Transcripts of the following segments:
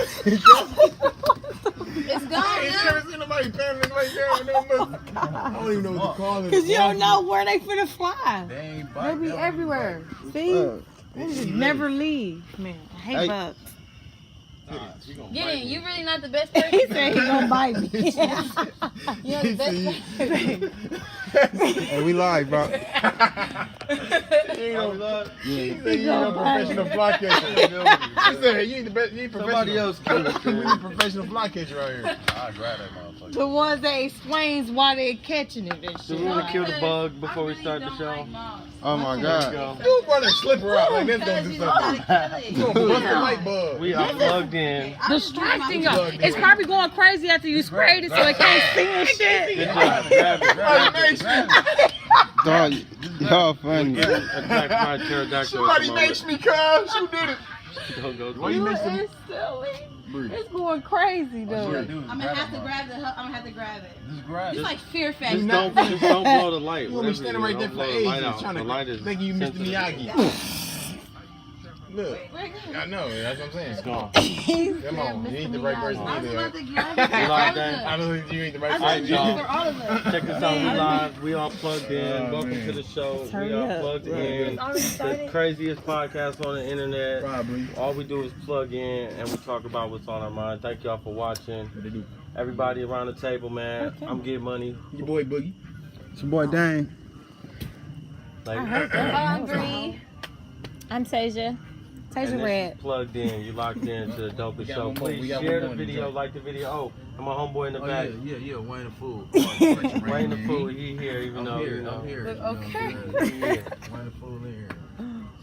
It's gone. I don't even know what to call it. Cause you don't know where they finna fly. They be everywhere. See? They just never leave, man. I hate bugs. Get in. You really not the best person. He said he gonna bite me. You're the best person. Hey, we live, bro. He You ain't professional fly catcher. He said, you ain't the best. You ain't professional. Somebody else can. We need professional fly catcher out here. I'd grab that motherfucker. The ones that explains why they're catching it and Do shit. we want to kill the bug before we start the show? Oh my There we God. go. You want to slip her out like that's gonna do something. You gonna bust the light bulb. We are plugged in. Distracting y'all. It's probably going crazy after you sprayed it so it can't see and shit. Good job. Grab it. Dog, y'all funny. Attack my pterodactyl. Somebody makes me, cuz. Who did it? Go. Why you makes them? It's silly. It's going crazy though. I'm gonna have to grab it. Just grab It's it. like fear factor. Just don't blow the light. You want me standing right there for ages trying to think you Mr. Miyagi. Look, I know, that's what I'm saying. It's gone. Come on, you ain't the right person I was either. about to grab it. You like that? I don't think you ain't the right I person. said y'all. for all of us. Check this out. We live. We are plugged in. Oh, Welcome man. to the show. Hurry We are up. plugged in. The craziest podcast on the internet. Probably. All we do is plug in and we talk about what's on our mind. Thank y'all for watching. What they do? Everybody around the table, man. Okay. I'm Get Money. Your boy Boogie. It's your boy Dang. Like, Hungry. I'm Tasia. and Tasia this Red. is plugged in. You locked in to the dopest We got show. one more. Please We got share one the more to video, drop. like the video. Oh, and my homeboy in the Oh, back. yeah, Wayne the Fool. Wayne the Fool, he here, even though, you know. I'm here. Okay. He here. Wayne the Fool in here.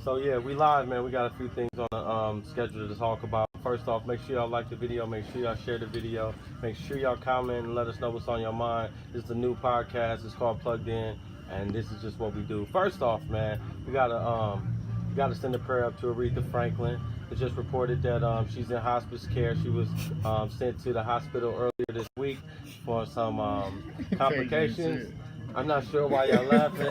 So yeah, we live, man. We got a few things on the schedule to talk about. First off, make sure y'all like the video. Make sure y'all share the video. Make sure y'all comment and let us know what's on your mind. This is a new podcast. It's called Plugged In, and this is just what we do. First off, man, we gotta send a prayer up to Aretha Franklin. It just reported that she's in hospice care. She was sent to the hospital earlier this week for some complications. I'm not sure why y'all laughing.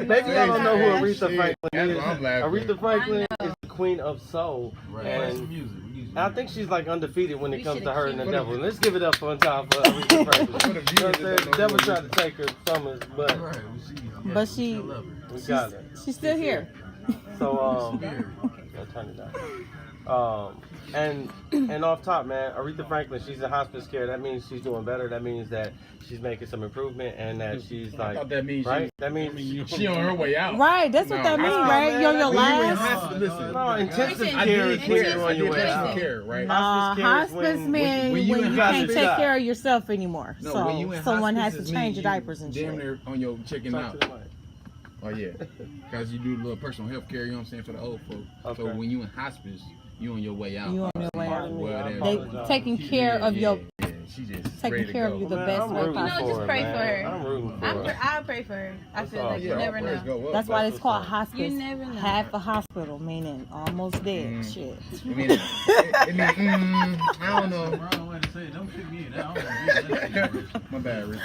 Maybe y'all don't know who Aretha Franklin is. I'm laughing. Aretha Franklin is the queen of soul, and music. I think she's like undefeated when it We comes should to her and the achieve devil. Let's give it up for one time for Aretha Franklin. For the You know what I'm viewers that saying? don't The know devil who tried to take her from us, but Right, But she- we got her. She's still here. So I'll turn it down. And off top, man, Aretha Franklin, she's in hospice care. That means she's doing better. That means that she's making some improvement, and that she's I like, thought that means right? That means she on her way out. Right, that's what that means, right? man, You're your When you in last. hospice, listen. no intensive Listen, I care did is when care. you're I on your did way out. personal care, right? Hospice care is Hospice when- means when you when in you can't hospice, take yeah. care of yourself anymore. No, So when you in someone has hospice, to it change means your you diapers and damn shit. near on your checking Talk out. to the mic. Oh yeah, because you do a little personal health care. You know what I'm saying, for the old folks. So Okay. when you in hospice, you on your way out. You on your way out. Whatever. They taking care of your, Yeah, she just taking ready to care go. of you the Man, best I'm way rooting possible. just pray man. for her. I'm rooting for her. I'll pray for her. I feel all like good. you never prayers know. go up. That's why it's called what's hospice. You never know. Half a hospital, meaning almost dead. Shit. I mean, I don't know. Wrong way to say it. Don't kick me in. I don't know. My bad, Rick.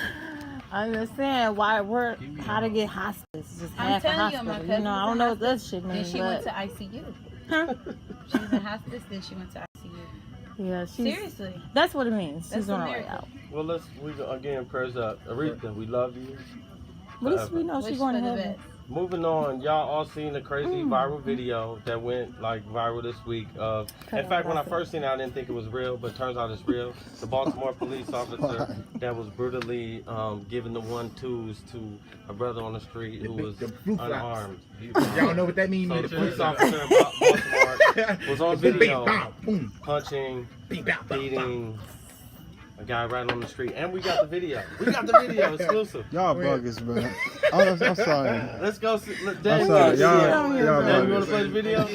I understand why we're how to get hospice. It's just I'm half a telling you, my hospital. cousin You know, I was don't in know what that hospice, shit Then means. she went to ICU. Huh? She was in hospice, then she went to ICU. Yeah, she's. Seriously. That's what it means. That's She's on a her way miracle. out. Well, we again prayers up. Aretha, we love you. At least we know Wish she's going to for the heaven. best. Moving on, y'all all seen the crazy viral video that went like viral this week of, in fact, when I first seen it, I didn't think it was real, but turns out it's real. The Baltimore police officer that was brutally giving the 1-2s to a brother on the street who was The flip flops. unarmed. Y'all know what that means? So man? the police officer in Baltimore was on video Bow, boom, punching, bing, bow, bow, bow. beating a guy right on the street, and we got the video. We got the video exclusive. Y'all buggers, bro. I'm sorry. Let's go. I'm Dan, sorry. you Y'all want to buggers. play the video?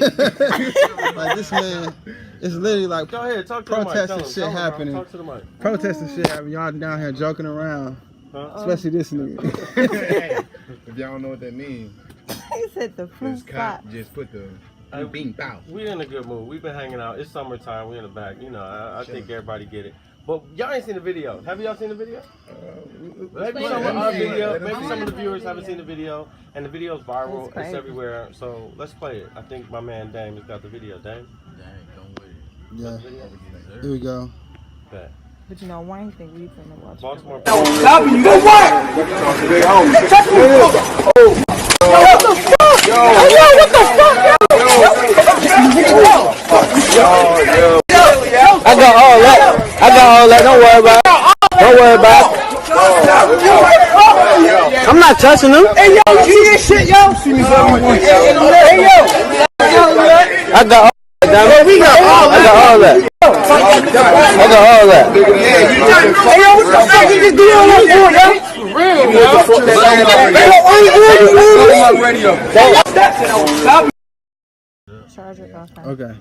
Like this man, it's literally like Go ahead, talk to the mic. protesting Tell him, shit bro. happening. Talk to the mic. Protesting shit happening. Y'all down here joking around, Huh? especially this nigga. Hey, if y'all don't know what that means, He said the this fruit cop flop. just put the Hey, bing, bow. We in a good mood. We've been hanging out. It's summertime. We in the back. You know, I think everybody get it. But y'all ain't seen the video. Have y'all seen the video? Maybe some of our video. Maybe some of the viewers haven't seen the video, and the video's viral. It's everywhere. So let's play it. I think my man Dame has got the video. Dame. Dang, don't wait. Yeah. Here we go. Bet. But you know, Wayne think we finna watch. Baltimore. Stop you! Go what? Big homie. What the fuck? I got all that. Don't worry about it. I'm not touching them. Hey, yo, you see this shit, yo? Hey, yo. I got all that. I got all that. Hey, yo, what the fuck you just do on that for, yo? Okay.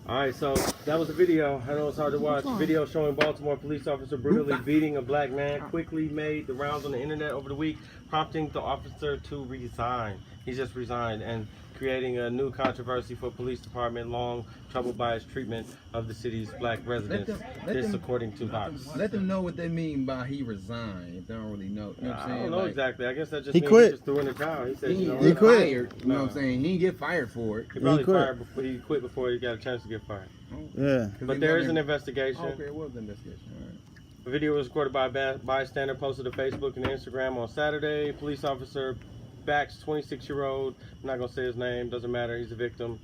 Alright, so that was a video. I know it's hard to watch. Video showing Baltimore police officer brutally beating a black man quickly made the rounds on the internet over the week, prompting the officer to resign. He just resigned and creating a new controversy for police department long troubled by his treatment of the city's black residents. This according to Vox. Let them know what they mean by he resigned. If they don't really know. You know what I'm saying? I don't know exactly. I guess that just He means quit. he just threw in the towel. He said, He quit. Fired, you know what I'm saying? He didn't get fired for it. He probably quit. fired before he quit before he got a chance to get fired. Yeah. But there is an investigation. Okay, it was an investigation. All right. The video was recorded by a bystander, posted to Facebook and Instagram on Saturday. Police officer backs 26-year-old, I'm not going to say his name, doesn't matter, he's a victim,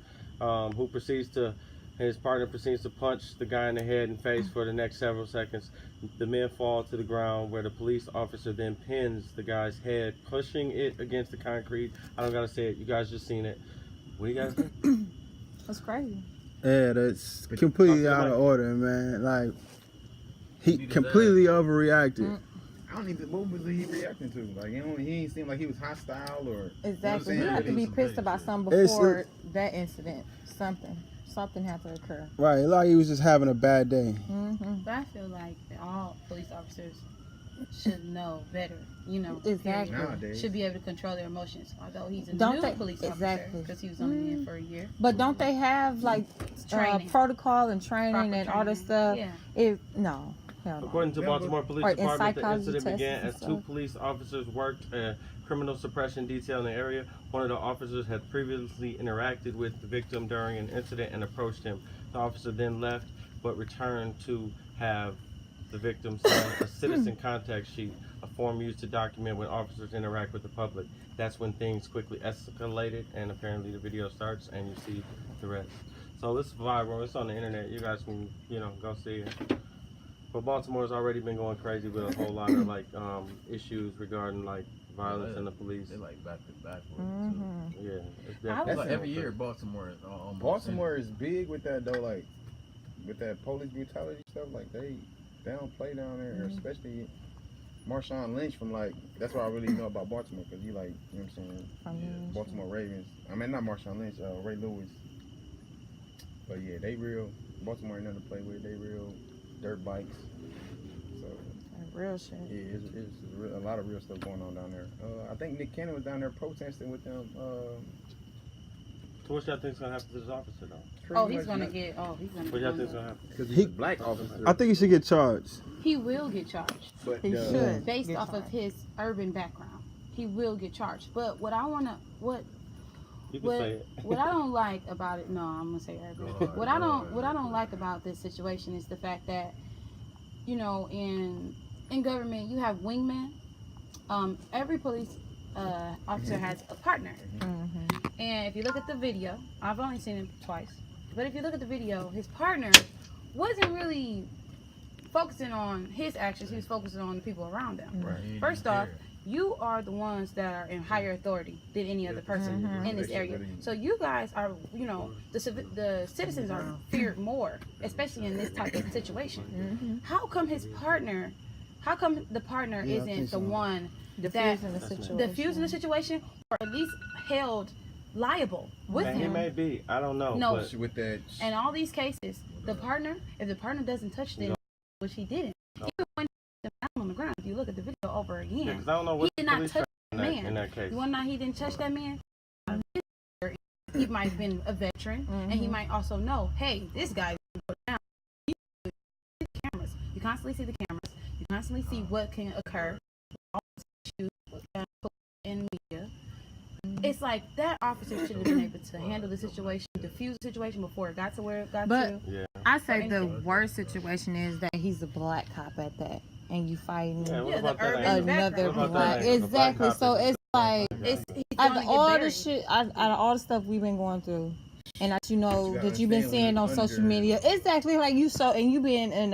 his partner proceeds to punch the guy in the head and face for the next several seconds. The men fall to the ground where the police officer then pins the guy's head, pushing it against the concrete. I don't got to say it, you guys just seen it. What do you guys think? That's crazy. Yeah, that's completely out of order, man. Like, he completely overreacted. I don't even. What was he reacting to? Like, he didn't seem like he was hostile or. Exactly. You You know what I'm have to saying? be pissed about something before that incident. Something had to occur. Right, like he was just having a bad day. But I feel like that all police officers should know better. You know, Exactly. Nowadays. should be able to control their emotions. Although he's a Don't new they- police exactly. officer because he was only in for a year. But don't they have like Training. protocol and training Proper and all this stuff? Yeah. No. Hell no. According to Baltimore Police Or in Department, the psychology incident tests began and as two stuff. police officers worked a criminal suppression detail in the area. One of the officers had previously interacted with the victim during an incident and approached him. The officer then left, but returned to have the victim sign a citizen contact sheet, a form used to document when officers interact with the public. That's when things quickly escalated, and apparently the video starts, and you see the rest. So this is viral. It's on the internet. You guys can, go see it. But Baltimore's already been going crazy with a whole lot of issues regarding violence in the police. They like back to back. Yeah, it's I definitely Like every year, Baltimore is almost. Baltimore is big with that though, like with that police brutality stuff. Like they don't play down there, especially Marshawn Lynch from that's why I really know about Baltimore because you know what I'm saying? Yeah, Baltimore Ravens. I mean not Marshawn Lynch, Ray Lewis. But yeah, they real. Baltimore ain't nothing to play with. They real dirt bikes. So Real shit. yeah, it's a lot of real stuff going on down there. I think Nick Cannon was down there protesting with them. So what y'all think's gonna happen to this officer though? Oh, he's gonna get. What y'all think's gonna happen? Because he's a black officer. I think he should get charged. He will get charged But He should. based get off of charged. his urban background. He will get charged. But what You can say it. what I don't like about it, no, I'm gonna say urban. What I don't like about this situation is the fact that, in government you have wingmen. Every police officer has a partner. And if you look at the video, I've only seen it twice, but if you look at the video, his partner wasn't really focusing on his actions. He was focusing on the people around him. Right. First off, you are the ones that are in higher authority than any other person in this area. So you guys are, the citizens are feared more, especially in this type of situation. How come the partner isn't the one diffusing the situation, or at least held liable with And he him? may be. I don't know. No. But with that. In all these cases, if the partner doesn't touch them, which he didn't, even when he was down on the ground, if you look at the video over again, yeah, 'cause I don't know what he did the not police touch found that man. in that case. You want to know how he didn't touch that man? He might have been a veteran, and he might also know, hey, this guy is going down. You see the cameras. You constantly see the cameras. You constantly see what can occur. All these issues in media. it's like that officer should have been able to handle the situation, diffuse the situation before it got to where it got But to. Yeah. I say the worst situation is that he's a black cop at that, and you fighting Yeah, what Yeah, about the that urban angle? another What about black. that angle? The black Exactly. cop So is- it's like He's out gonna of get all the buried. shit, out of all the stuff we've been going through, and that you know You gotta that you've been understand when seeing on it's social under- media, exactly like you saw, and you been in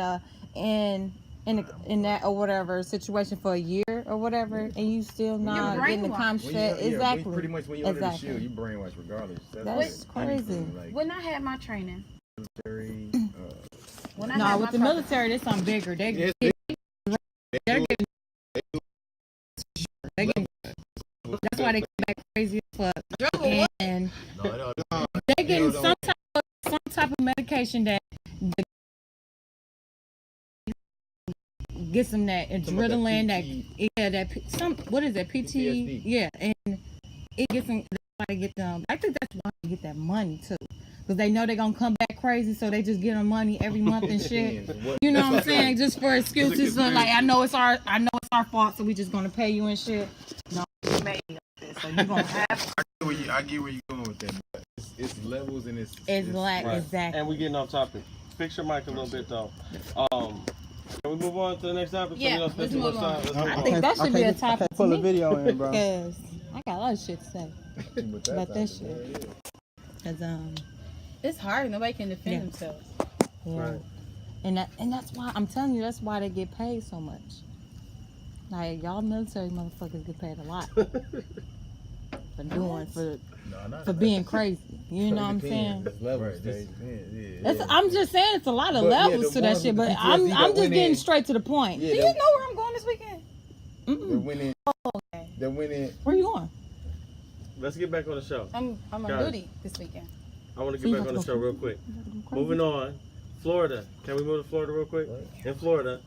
that or whatever situation for a year or whatever, and you still not getting the brainwashed. concept. Exactly. Pretty much when you're under the Exactly. shield, you brainwashed regardless. That's it. crazy. Anything, like When I had my training, military, when I No, had with my the project- military, there's something bigger. They're Yes, getting, that's why they come back crazy as fuck. And they getting some type of medication that gets them that adrenaline, what is that, PT? PTSD. Yeah, and it gets them. That's why they get them. I think that's why they get that money too, because they know they're gonna come back crazy, so they just get them money every month and shit. You know what I'm saying? Just for excuses. So like, I know it's our fault, so we just gonna pay you and shit. No, it's made like this, so you gonna have. I get where you're going with that. But it's levels and it's Black, Right. exactly. And we getting off topic. Fix your mic a little bit though. Can we move on to the next topic? Yeah, So we don't spend let's too much move time. on. Let's I move on. think that should be a topic I can't pull to a me, video in, bro. because I got a lot of shit to say about that shit. Cause it's hard. Nobody can defend Yeah. themselves. yeah. Right. And that's why I'm telling you, that's why they get paid so much. Like y'all military motherfuckers get paid a lot for being crazy. You know what I'm saying? It's levels. I'm just saying it's a lot of But, yeah, levels the to that ones shit. with But the I'm PTSD that just went getting in. straight to the point. Do you know where I'm going this weekend? They Mm-mm. went in. Okay. They went in. Where you going? Let's get back on the show. I'm on Guys. duty this weekend. I want to So you get back have on to the go show real quick. Moving on. Florida. Can we move to Florida real quick? In Florida,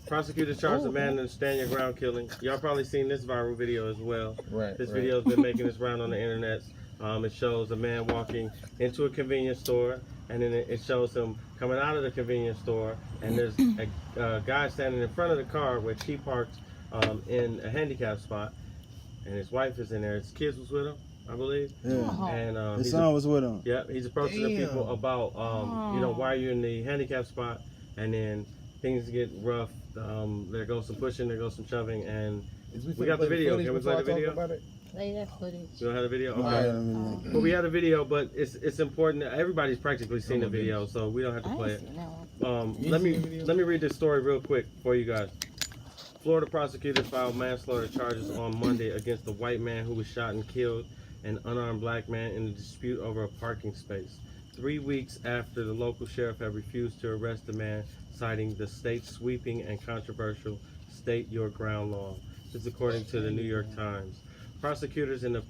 prosecutors charged a man in the Stand Your Ground killing. Y'all probably seen this viral video as well. Right. This video has been making its round on the internet. It shows a man walking into a convenience store, and then it shows him coming out of the convenience store, and there's a guy standing in front of the car, which he parked in a handicap spot, and his wife is in there. His kids was with him, I believe. Yeah. And His son was with him. yeah, he's approaching the people about, why are you in the handicap spot, and then things get rough. There goes some pushing, there goes some shoving, and we got the video. Can we play the video? Play that footage. You don't have the video? All Okay. right. Well, we had a video, but it's important. Everybody's practically seen the video, so we don't have to I play ain't it. seen that one. Let me read this story real quick for you guys. Florida prosecutors filed manslaughter charges on Monday against the white man who was shot and killed an unarmed black man in a dispute over a parking space. 3 weeks after the local sheriff had refused to arrest the man, citing the state's sweeping and controversial State Your Ground law. This is according to the New York Times. Prosecutors in the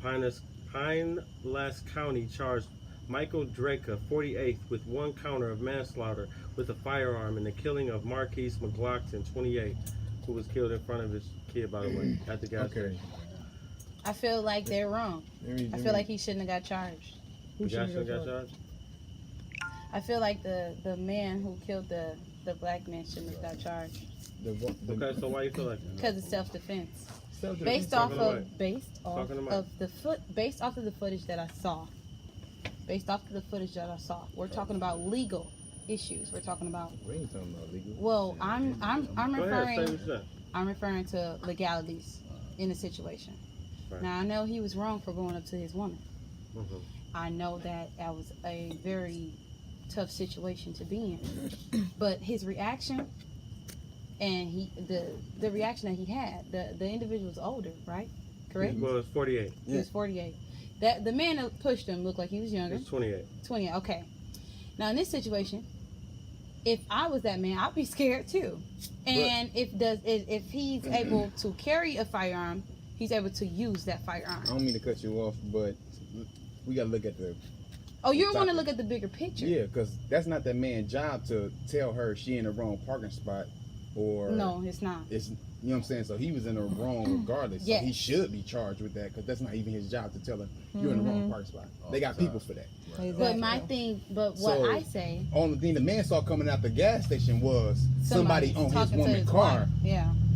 Pinellas County charged Michael Draca, 48, with one counter of manslaughter with a firearm in the killing of Marquise McLaughlin, 28, who was killed in front of his kid, by the way, at the gas station. I feel like they're wrong. I feel like he shouldn't have got charged. The guy shouldn't got charged? I feel like the man who killed the black man shouldn't have got charged Okay, so why you feel like that? because it's self-defense. Talking Based off away. of the footage that I saw. Based off of the footage that I saw. We're talking about legal issues. We're talking about. We ain't talking about legal. Well, I'm Go ahead, say what you said. I'm referring to legalities in the situation. Right. Now I know he was wrong for going up to his woman. Mhm. I know that was a very tough situation to be in. But his reaction and the reaction that he had, the individual was older, right? Correct? Well, it's 48. He was 48. That the man that pushed him looked like he was younger. It's 28. 20. Okay. Now in this situation, if I was that man, I'd be scared too. And if he's able to carry a firearm, he's able to use that firearm. I don't mean to cut you off, but we gotta look at the. Oh, you want to look at the bigger picture? Yeah, because that's not that man's job to tell her she in the wrong parking spot, or No, it's not. It's, you know what I'm saying? So he was in the wrong regardless. Yes. So he should be charged with that because that's not even his job to tell her you're in the wrong parking spot. They got people for that. But my thing, what So, I say, only thing the man saw coming out the gas station was somebody on his talking to woman's his car. wife. Yeah.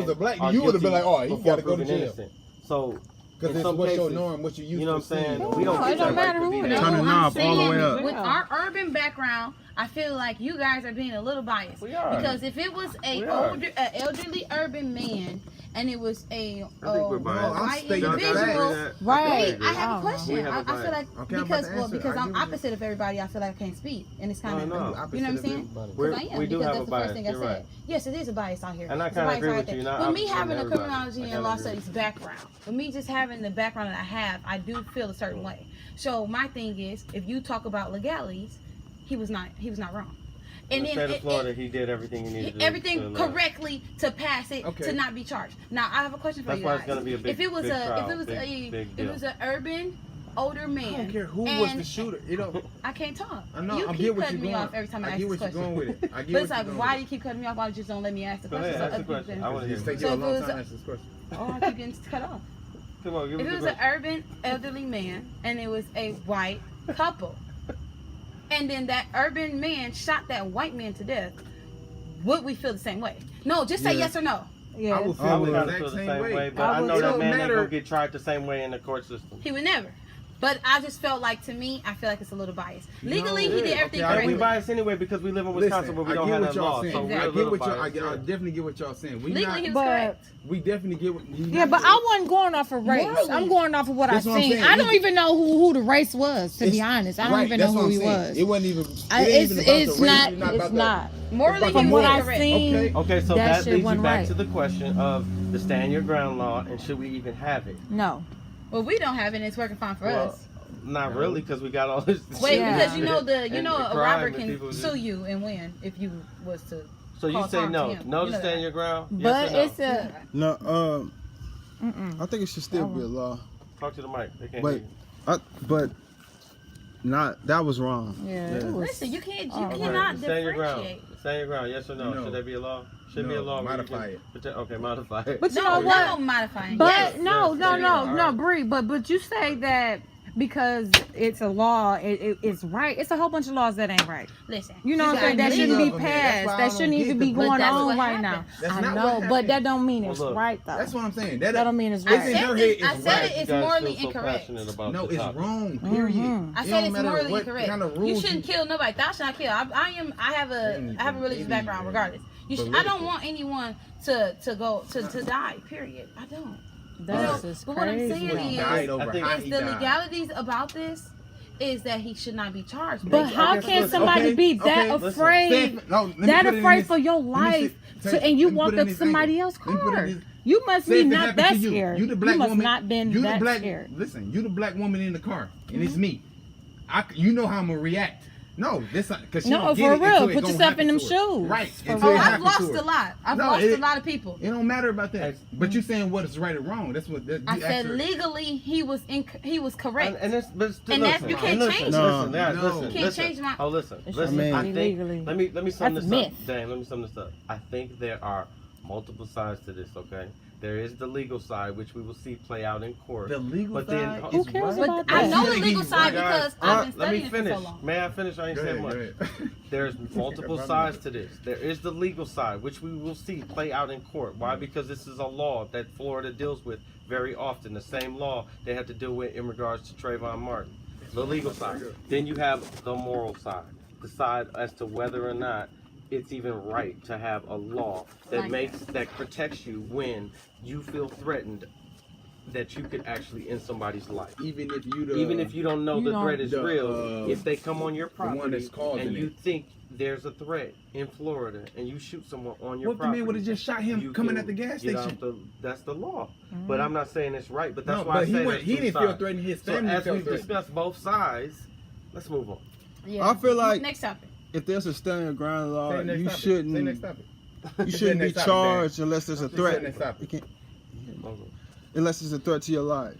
was a black, you would have been like, oh, he before got to go to proven jail. innocent. So Because it's some what's your cases, norm, what you used you know to what I'm saying? seeing. We don't No, get it don't that right matter to who be it that. is. Turn the I'm knob all the way saying up. with our urban background, I feel like you guys are being a little biased. We are. Because if it was We a are. elderly urban man and it was a I think we're biased. I'm white stating the individual, facts. wait, I have a Oh. question. We have a I feel bias. like Okay, I'm about because to well answer. because I I'm get what you- opposite of everybody, I feel like I can't speak, and it's kind of No. you know what I'm Opposite saying? of everybody. Because I am We do because have that's a the bias. first thing I You're said. right. Yes, it is a bias out here. And I It's a kinda bias agree out with there. you. You're not With me opposite having of a everybody. criminology I and kinda law agree. studies background, with me just having the background that I have, I do feel a certain way. So my thing is, if you talk about legalities, he was not wrong. In the state of Florida, he did everything he needed to do. Everything to, correctly to pass it Okay. to not be charged. Now I have a question for That's you why guys. it's gonna be a big, if it was big a trial, if it was big, a big if deal. it was an urban older man, I don't care who was and the shooter. You know, I can't talk. I know. You I keep get what cutting you're me going. off every time I I ask get this what you're question. going with it. I get But it's what like, you're why going do you keep cutting me off? Why don't you just don't let me ask the Go question? ahead, so ask the other people question. can- I want to hear It's it. taking you a So if it long was time to a- answer this question. Oh, I keep getting cut off. Come on, give If us it was the an urban elderly man and it was a white couple, and then that urban man shot that white man to death, would we feel the same way? No, just say Yeah. yes or no. Yeah. I would I feel would the kind of exact feel the same same way. way, but I I would know too. that It man don't ain't gonna matter. get tried the same way in the court system. He would never. But I just felt like, to me, I feel like it's a little biased. Legally, No, he did yeah, everything okay, I And correctly. we biased anyway because we live in Wisconsin where we don't have that law. saying. So we're Exactly. a I get little what y'all. biased. I definitely get what y'all saying. We Legally, not. he was But- correct. We definitely get what. Yeah, but I wasn't going off of race. Morally. I'm going off of what That's I what I'm seen. saying. I don't even know who the race was, to be It's- honest. I don't right, even that's know what who I'm he saying. was. It wasn't even. It's about the race, not. about It's the- not. Morally, From he From was what I correct. seen, Okay. Okay, so that that shit leads you wasn't back right. to the question of the stand your ground law and should we even have it? no. Well, we don't have it, and it's working fine for Well, us. not really, because we got all this. Wait, Yeah. because you know and a crime robber and can people sue just- you and win if you was to. So you cause say harm to no, him. no You to know stand that. your ground. But Yes or no? it's a. No, Mm-mm. I think it should still be a law. Talk to the mic. They can't But hear you. but not that was wrong. Yeah. It was, Listen, you can't. You Oh, cannot Stand your ground. differentiate. Stand your ground. Yes or no? No. Should there be a law? Should be a No, law. where you modify can it. Okay, modify it. But you No, know what? no modifying. But Yes. no, Alright. Bree. But you say that because it's a law, it's right. It's a whole bunch of laws that ain't right. Listen, You know what I'm got saying? That legal- shouldn't be of them, man. That's passed. why I That don't shouldn't get even the be But going that's on what right now. happened. That's I not know, what but that happened. don't mean it's Well, look, right though. That's what I'm saying. That don't mean it's It's in right. her head. I It's said right. it. It's You guys morally feel so incorrect. passionate about No, the it's topic. wrong. Period. Mhm. I It said don't it's matter morally what incorrect. kind of You rules shouldn't kill nobody. Thou shalt not kill. I have a religious background regardless. I don't want anyone to die. Period. I don't. That's just But what I'm crazy. saying He is, died over I think- how is he the died. legalities about this is that he should not be charged. But how Okay, can listen, somebody okay, be that okay, listen. afraid? No, let me That put it in afraid this- for your let me life, say- and you let me put walked it in up this somebody angle. else's Let me put it car. in this- You must Say be if it not happened that to you. scared. You the black must woman. not been You the that black. scared. Listen, you the black woman in the car, and it's me. You know how I'm gonna react. No, this because she No, don't get for it real. until it Put gonna yourself happen in them to her. shoes. Right. For Until real. it I've happens lost to her. a lot. I've No, lost it- a lot of people. It don't matter about that. But you saying what is right or wrong? That's what. I said legally he was correct. And it's, but still, And that's- listen, you can't listen, change listen, it. listen, guys, No. listen, You can't listen. change my- Oh, listen, It listen. should I be think. legally. Let me sum That's this a up. myth. Dang, let me sum this up. I think there are multiple sides to this. Okay, there is the legal side, which we will see play out in court. the legal But then- side. Who is cares right. about But I that? know the He's legal right. side because I've been Let me studying it for finish. so long. May I finish? I ain't Go said ahead, much. go ahead. There's multiple Brother. sides to this. There is the legal side, which we will see play out in court. Why? Because this is a law that Florida deals with very often. The same law they have to deal with in regards to Trayvon Martin. The legal side. Then you have the moral side. The side as to whether or not it's even right to have a law that that protects you when you feel threatened that you could actually end somebody's life. Even if you don't know the threat is the, real, if they come on your one property that's causing and you it. think there's a threat in Florida and you shoot someone on your What the property, man would have just shot him you coming can at the gas get station? out that's the law. But I'm not saying it's right. But that's No, why I but say he there's two didn't feel sides. threatened. His So family as felt we've threatened. discussed both sides, let's move on. Yeah. I feel like Next topic. if there's a stand your ground law, Say next you topic. Say next shouldn't topic. you shouldn't be next topic, charged unless there's a Just say threat. next topic. You can't, unless it's a threat to your life.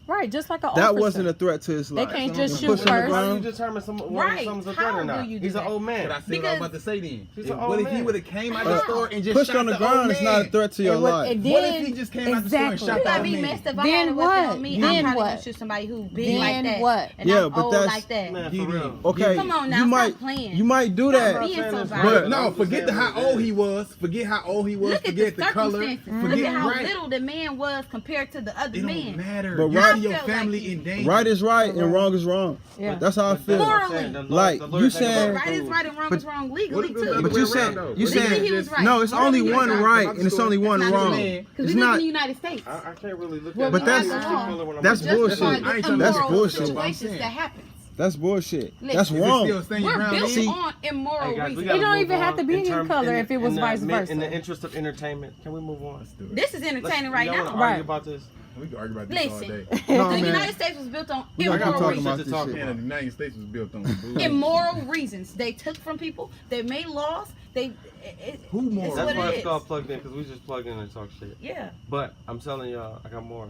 Right, just like an That officer. wasn't a threat to his They life. can't just And shoot push on the first. How do you ground. determine someone's a threat How or not? do you do He's an that? old But I man. said what I was Because- about to say then. He's If- an old what if he man. would have came out the store and just Pushed shot on the the ground old is not a man? threat to your life. And What then, if he just came out the store and exactly. shot You the gotta old be man? messed if I Then had a weapon what? on me. Then I'm probably what? gonna shoot somebody who big Then like that. what? And Yeah, I'm but old that's- like that. Man, He for did. real. Okay, Come on now, you stop might playing. you might do Stop that. being so But- violent. But no, forget the how old he was. Forget how old he was. Look at Forget the the color. circumstances. Look Forget at how right. little the man was compared to the other It don't man. matter. But You right- see your I felt family like in danger. Right is right and wrong is wrong. Yeah. That's how I But that's feel. what I'm saying. The Like, lawyer you think about saying- it. Right is right and wrong is wrong legally What if it was the too. other But way you around, saying though? you What if saying he was right? no, it's What if only he was one right? right and it's only one That's not wrong. true. man. Because It's we live in not. the United States. I can't really look Well, at But it. that's- I see color when I'm that's looking at it. bullshit. I ain't trying to That's immoral bullshit. situations that happens. That's bullshit. Listen. That's Is it wrong. Still stand your We're ground, built man. See- on immoral Hey guys, we reasons. gotta It don't move even have to on. be in color if it was vice versa. In the interest of entertainment, can we move on? This is entertaining right y'all now. wanna Right. argue about this? We can argue about this all Listen, day. No, the man. United States was built on We gotta keep immoral talking reasons. about to this talk shit. about. Man, the United States was built on bullshit. Immoral reasons. They took from people. They made laws. Who more? It's That's what why it it's is. called plugged in, because we just plug in and talk shit. Yeah. But I'm telling y'all, I got more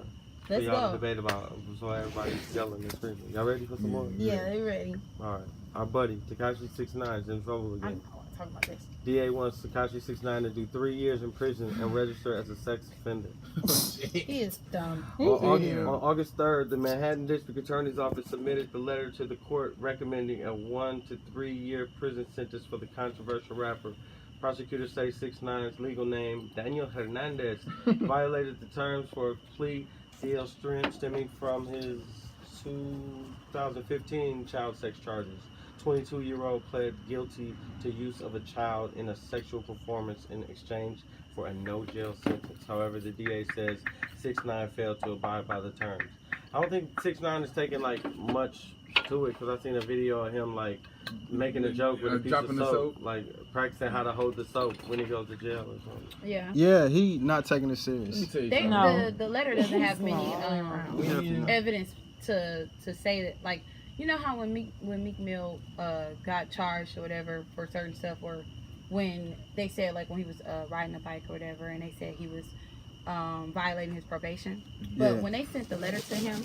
for Let's y'all to go. debate about, so everybody's yelling and screaming. Y'all ready for some more? Yeah, they ready. All right. Our buddy, Tekashi 6ix9ine, is in trouble I again. know. I want to talk about this. DA wants Tekashi 6ix9ine to do 3 years in prison and register as a sex offender. He is dumb. On August 3rd, the Manhattan District Attorney's Office submitted the letter to the court recommending a 1 to 3 year prison sentence for the controversial rapper. Prosecutors say 6ix9ine's legal name, Daniel Hernandez, violated the terms for a plea deal stemming from his 2015 child sex charges. 22-year-old pled guilty to use of a child in a sexual performance in exchange for a no-jail sentence. However, the DA says 6ix9ine failed to abide by the terms. I don't think 6ix9ine is taking like much to it, because I seen a video of him like making a joke with a piece of dropping the soap, soap? like practicing how to hold the soap when he goes to jail or something. Yeah. Yeah, he not taking it Let me serious. tell you They, something. the letter doesn't have many We- evidence to say that, like, you know how when Meek Mill got charged or whatever for certain stuff, or when they said, like, when he was riding a bike or whatever, and they said he was violating his probation. But Yeah. when they sent the letter to him,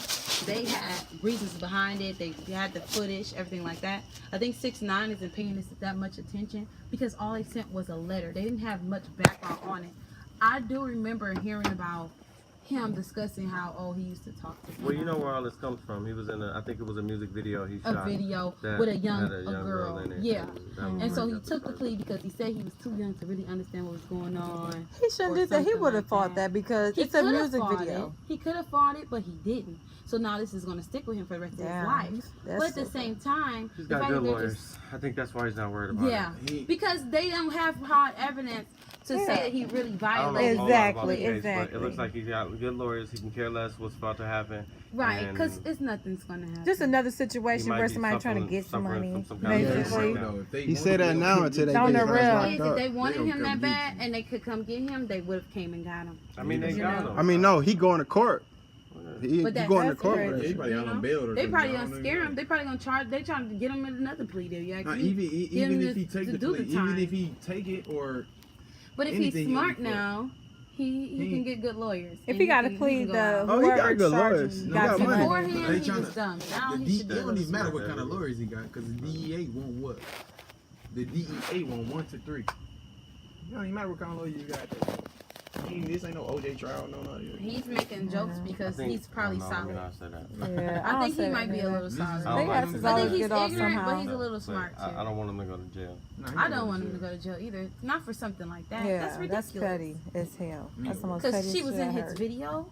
they had reasons behind it. They had the footage, everything like that. I think 6ix9ine isn't paying this that much attention because all they sent was a letter. They didn't have much background on it. I do remember hearing about him discussing how he used to talk to Well, you know where all this comes from. He was in I think it was a music video he a shot. video that with a had young girl. in it. Yeah. That was And so right he after took the the plea because he said he was too young to really understand what was going on. He shouldn't Or do that. He something would have like fought that. that because He it's a coulda music fought video. it. He could have fought it, but he didn't. So now this is going to stick with him for the rest of his Damn, life. that's But at the so same time, He's the got fact good that they're lawyers. just- I think that's why he's not worried about yeah, it. because they don't have hard evidence to say that he really I don't know violated. a whole lot about Exactly, the case, but exactly. it looks like he's got good lawyers. He can care less what's about to happen. Right, And because it's nothing's going to happen. Just another he situation might where be somebody trying to suffering- get some suffering money, from some kind of basically. breakdown. He said that now until they On get the his real. ass Is locked if they up. wanted They him gonna that come bad get you. and they could come get him, they would have came and got him. I mean, they You got know. him. I mean, no, he going to court. He But going to that's court. crazy. for that He shit. probably out on bail or They something. probably I gonna don't scare even him. They probably gonna charge. They trying to get him in another plea deal. You know. ask Nah, me. even him if he to take the do the plea, even time. if he take it or But if anything he's you smart look for. now, he can get good lawyers. If And he got to can- plead, can go the out. Oh, he got whoever good charged lawyers. him He got got some money. money. Beforehand, They he was tryna- dumb. Now the he D, should it be a don't little even matter smart. what kind of lawyers he got, because the DEA want what? The DEA want 1 to 3. It don't even matter what kind of lawyer you got. This ain't no OJ trial, no. He's making jokes because he's probably solid. Yeah, I think he don't might say be a that. little This is- solid. I They don't got like to him. I always think he's get off ignorant, somehow. but he's a little smart too. I don't want him to go to jail. I don't want him to go to jail either. Not for something like that. Yeah, That's ridiculous. petty as hell. That's the most Because petty she was shit in I his heard. video.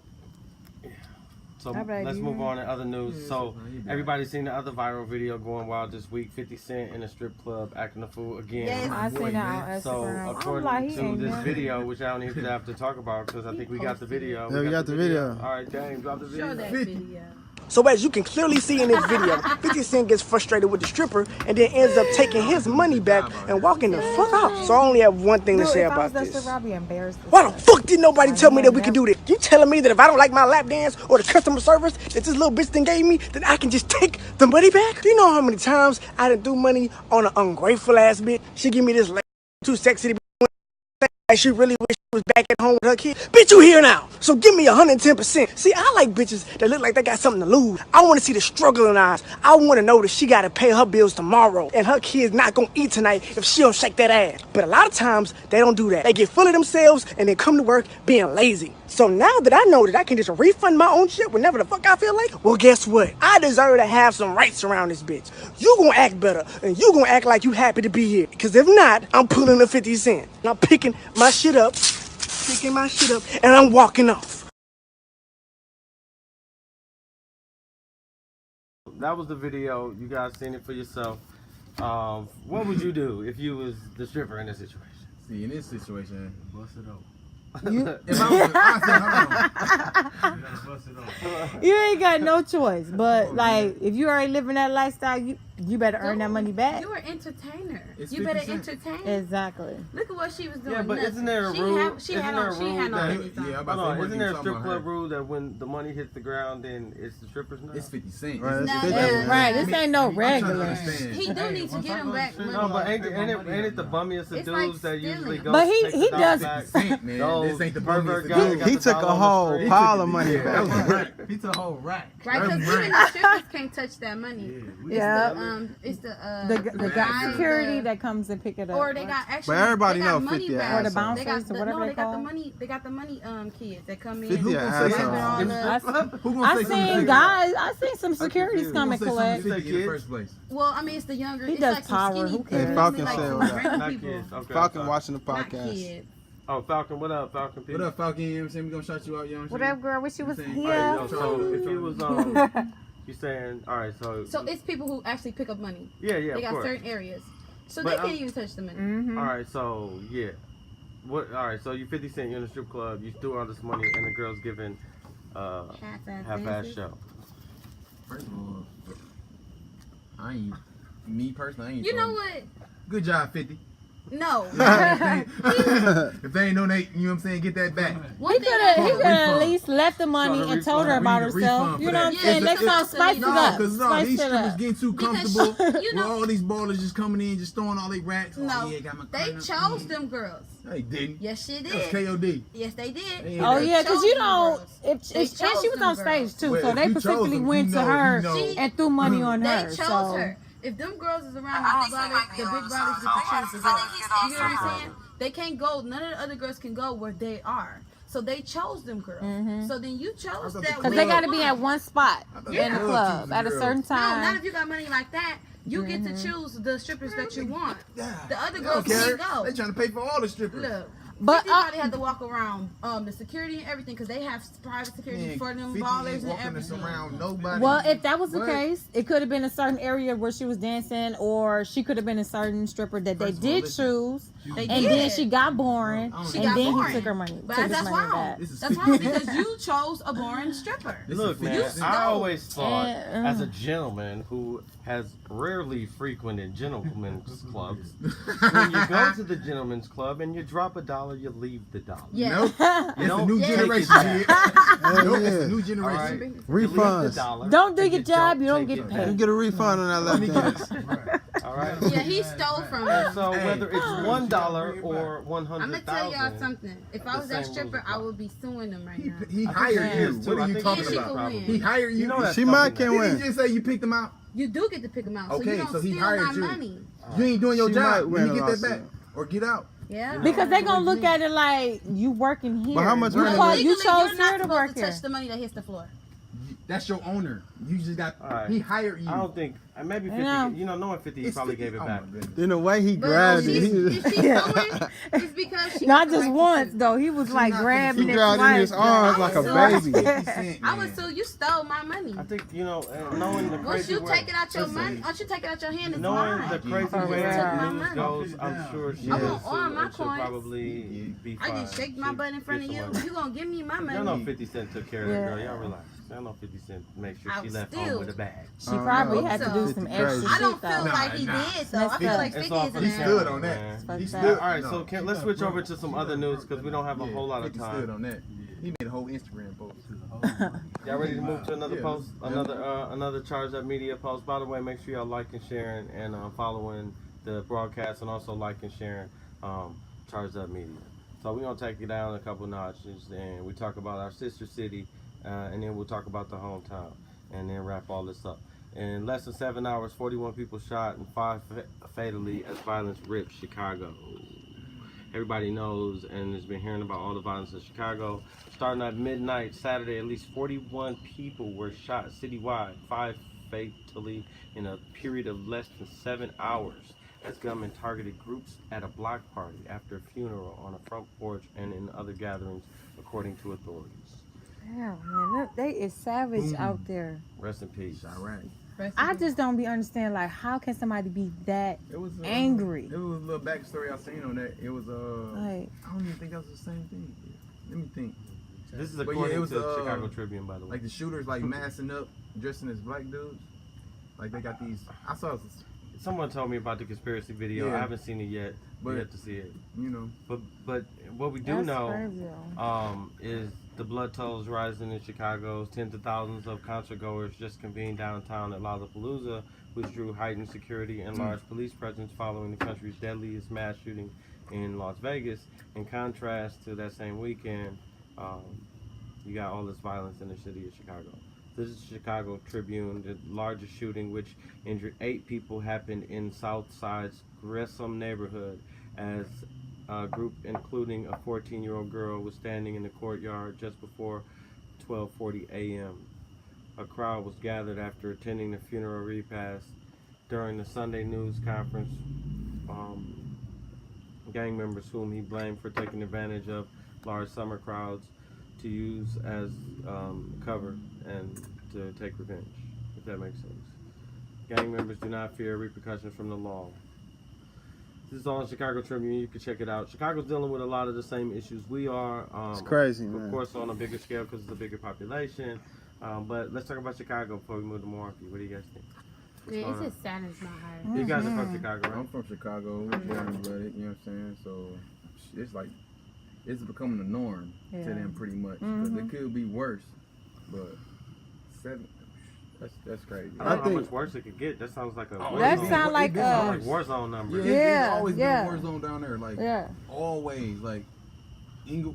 So Alright, let's you- move on to other news. Yeah, So he be everybody's seen the other viral video going wild this week. 50 Cent in a strip club acting a fool again. Yes. I Boy, seen that man. on So Instagram. I'm according like, he to ain't this nothing. video, which I don't even have to talk about because I think we got the video. Yeah, we got the video. All right, James, drop the video. Show that video. So as you can clearly see in this video, 50 Cent gets frustrated with the stripper and then ends up taking his money back and walking the fuck out. So I only have one thing to Dude, say if I was about that this. stripper, I'd be embarrassed. as Why the fuck. fuck did nobody tell me that we could do this? You telling me that if I don't like my lap dance or the customer service that this little bitch thing gave me, that I can just take the money back? Do you know how many times I done threw money on an ungrateful ass bitch? She give me this too sexy to be like she really wish was back at home with her kid. Bitch, you here now. So give me 110%. See, I like bitches that look like they got something to lose. I want to see the struggle in her eyes. I want to know that she got to pay her bills tomorrow. And her kid's not going to eat tonight if she don't shake that ass. But a lot of times, they don't do that. They get full of themselves and then come to work being lazy. So now that I know that I can just refund my own shit whenever the fuck I feel like, well, guess what? I deserve to have some rights around this bitch. You gonna act better, and you gonna act like you happy to be here. Because if not, I'm pulling a 50 cent. And I'm picking my shit up, and I'm walking off. That was the video. You guys seen it for yourself. What would you do if you was the stripper in this situation? See, in this situation, Bust it open. if I was, I You gotta bust it open. You ain't got no choice. But like, if you already living that lifestyle, you better earn that money back. You're an entertainer. It's You better 50 cents. entertain. Exactly. Look at what she was doing. Yeah, but nuts. isn't there a She rule? had- She had Isn't there on. a She rule had on that- panties on. yeah, I'm Hold about to on, say, isn't there a what strip you club talking rule that when the money hits the ground, then it's the strippers now? It's 50 cents. Right, No, it's yeah. 50. Right, this ain't no I'm trying to regular. understand. He do need to get him back money. No, but ain't it the bummiest of It's dudes like that usually stealing. go? But he- take the he dollar does- back? Cent, man. Those This ain't the pervert bummiest guys dude. got He the took dollar a on the whole street. pile of money Yeah, that was back. a rack. He took a whole rack. Right, That because was even the strippers can't touch that money. Yeah. It's the The guys, security that comes and pick it up. or they got actually. But everybody they got know money 50 bags. Or the assholes. bouncers They got or whatever no, they they got the call. money. They got the money. Kids that come in. 50 Who gonna say assholes. all the- Who gonna I say something seen fifty? guys. I seen some securities Who come gonna and say something collect. 50 in the Kids? first place? Well, I mean, it's the younger. He It's does like some power. skinny Who kids. cares? Hey, Falcon like said some what up. random Not people. kids. Okay. Falcon sorry. watching the Not podcast. kids. Oh, Falcon, what up, Falcon? What up, Falcon? You know what I'm saying? We gonna shout you out, you know what I'm What saying? up, girl? Wish you was Saying, All here. right, so if you was you saying, all right, so So it's people who actually pick up money. yeah, They of got course. certain areas, so But they I'm- can't even touch the money. Mm-hmm. All right, so yeah, what? All right, so you 50 Cent, you're in a strip club, you threw all this money, and the girl's giving half-ass show. First of all, I ain't, me personally, I ain't. You know throwing- what? Good job, 50. No. if they ain't no, they, you know what I'm saying, get that back. One He thing could I have. He know- could have at Refund. least left the money So the and told her refund. about We need a herself. refund You for know what I'm that. saying? Yeah, Next time, spice it no, up. Because Spice these it strippers up. getting too Because comfortable you know- with all these ballers just coming in, just throwing all their racks. No, Oh, yeah, got my they card. chose them girls. They didn't. Yes, she That was did. KOD. Yes, they did. Yeah, Oh they yeah, because you chose them know, girls. if They and she was chose on them stage girls. too, Well, so if they you chose specifically them, went you to know- her you know- and threw money on They her. chose So her. If them girls is around the brothers, the big brothers get to choose the girls. You get what I'm saying? They can't go. None of the other girls can go where they are. So they chose them girls. So then you chose that. because they got to be at one spot in the club club at a certain No, not time. if you got money like that. You get to choose the strippers that you want. Yeah. The other They girls don't care. can't go. They trying to pay for all the strippers. Look. But 50 probably had to walk around the security and everything because they have private security Man, for them 50 ballers ain't and walking us everything. around nobody. Well, if that was the What? case, it could have been a certain area where she was dancing, or she could have been a certain stripper that they First of all, did listen. choose, They and did. then she got boring, She and got then boring. he took her money. But took his that's money wrong. back. This is That's wrong because you chose a boring stripper. This Look, is man, You I stole. always thought, And, as a gentleman who has rarely frequented gentlemen's clubs, when you go to the gentlemen's club and you drop $1, you leave the dollar. Yeah. Nope. It's a don't new take generation it here. Hell Nope, it's yeah. a new All generation. right? You leave the Refunds. dollar Don't do and your job, you don't take get it paid. back. You get a refund on that Let me left get hand. it. All right. Yeah, he stole from And her. so Hey. whether it's $1 or I'm gonna tell y'all 100,000, something. If I the was that same stripper, rules I apply. would be suing them right now. He I hired think you. it is, too. What I are you think talking it is. about? She could win. He hired you. You know that She stuff might in can there. win. Did he just say you picked him out? You do get to pick them out, so Okay, you don't so he steal hired my you. money. You ain't doing your She job. might Let win me a get that back. lawsuit. Or get out. Yeah. Because they're gonna look at it like you working here. But how much you, money- call- Legally, you chose you're her not to supposed work to here. touch the money that hits the floor. That's your owner. You just got. All right. He hired you. I don't think, maybe 50, know. knowing 50, he It's probably 50 gave it oh back. my goodness. In the way he But grabbed if it, she's suing, it's because she Not got the just right to once sue. though. He was She like not grabbing he it grabbed it in his twice. arms like a baby. 50 cent, I man. would sue you. Stole my money. I think, knowing the Once crazy you way, take it out your money, once you take it out your hand, it's knowing mine. the crazy For way real. that My news money. goes, I'm sure she I will want all sue my and she'll coins. probably be I fine. just shake my She'll butt in front of get you. some money. You gonna give me my money? Y'all know 50 Cent took care of that Yeah. girl. Y'all relax. Y'all know 50 Cent make sure she I'm left still- home with a bag. She Oh, probably no. had to do some Crazy. extra I don't shit feel though. like he Nah. did, though. I feel like It's 50 all is for an the He stood asshole. on that. Man. He Fuck stood. All right, no. so let's switch over to some other news because we don't have a whole lot of 50 stood time. on that. He made a whole Instagram post. Y'all ready to move to another Yeah. post? Another Charged Up Media post. By the way, make sure y'all like and sharing and following the broadcast and also like and sharing Charged Up Media. So we're going to take it down a couple notches, and we talk about our sister city, and then we'll talk about the hometown, and then wrap all this up. In less than 7 hours, 41 people shot and 5 fatally as violence ripped Chicago. Everybody knows and has been hearing about all the violence in Chicago. Starting at midnight Saturday, at least 41 people were shot citywide, 5 fatally in a period of less than 7 hours, as gunmen targeted groups at a block party, after a funeral, on a front porch, and in other gatherings, according to authorities. Damn, man, they is savage out there. Rest in peace. Iraq. I just don't be understanding, like, how can somebody be that It was angry? It was a little backstory I seen on that. It was Like, I don't even think that was the same thing. Let me think. This is But yeah, according it was, to Chicago Tribune, by the way. Like the shooters like massing up, dressing as black dudes. Like they got these. I saw, Someone told me about the conspiracy video. Yeah. I haven't seen it yet. But- We have to see it. you know, But what we do that's know crazy. is the blood totals rising in Chicago. Tens of thousands of concert goers just convened downtown at Lollapalooza, which drew heightened security and large police presence following the country's deadliest mass shooting in Las Vegas. In contrast to that same weekend, you got all this violence in the city of Chicago. This is Chicago Tribune. The largest shooting, which injured 8 people, happened in Southside's Gresham neighborhood, as a group including a 14-year-old girl was standing in the courtyard just before 12:40 a.m. A crowd was gathered after attending the funeral repast. During the Sunday news conference, gang members whom he blamed for taking advantage of large summer crowds to use as cover and to take revenge, if that makes sense. Gang members do not fear repercussions from the law. This is on Chicago Tribune. You can check it out. Chicago's dealing with a lot of the same issues we are. It's crazy, Of man. course, on a bigger scale because it's a bigger population. But let's talk about Chicago before we move to Milwaukee. What do you guys think? Yeah, it's just sad it's not higher. You guys are from Chicago, I'm right? from Chicago. Born and bred it, you know what I'm saying? So it's like it's becoming the norm to them pretty much. 'Cause it could be worse, but 7. That's crazy. I don't know how think- much worse it could get. That sounds like a war That zone. sound like Sounds like war zone number. Yeah, it's always yeah. been a war zone down there. Like Yeah. always, like